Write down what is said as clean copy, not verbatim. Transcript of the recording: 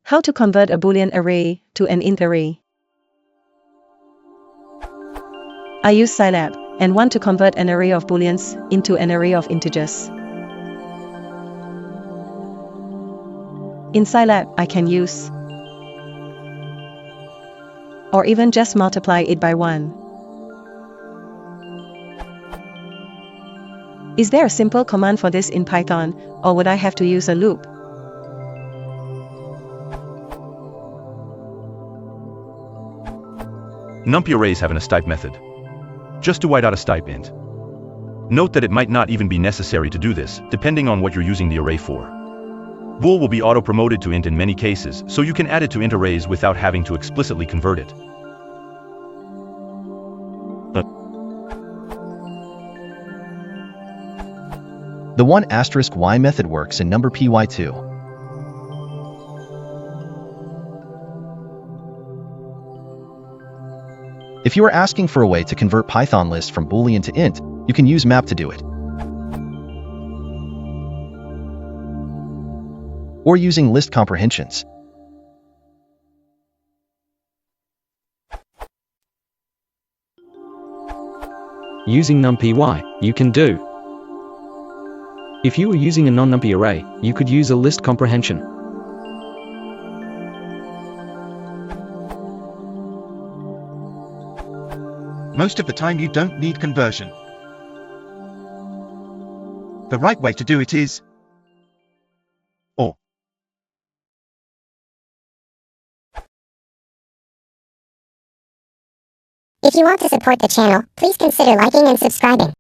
How to convert a Boolean array to an int array. I use scilab and want to convert an array of booleans into an array of integers. In scilab, I can use or even just multiply it by 1. Is there a simple command for this in Python, or would I have to use a loop? NumPy arrays have an astype method. Just to write out a astype int. Note that it might not even be necessary to do this, depending on what you're using the array for. Bool will be auto-promoted to int in many cases, so you can add it to int arrays without having to explicitly convert it. The 1*y method works in NumPy too. If you are asking for a way to convert Python list from Boolean to int, you can use map to do it. Or using list comprehensions. Using NumPy, you can do. If you were using a non-NumPy array, you could use a list comprehension. Most of the time you don't need conversion. The right way to do it is OR. If you want to support the channel, please consider liking and subscribing.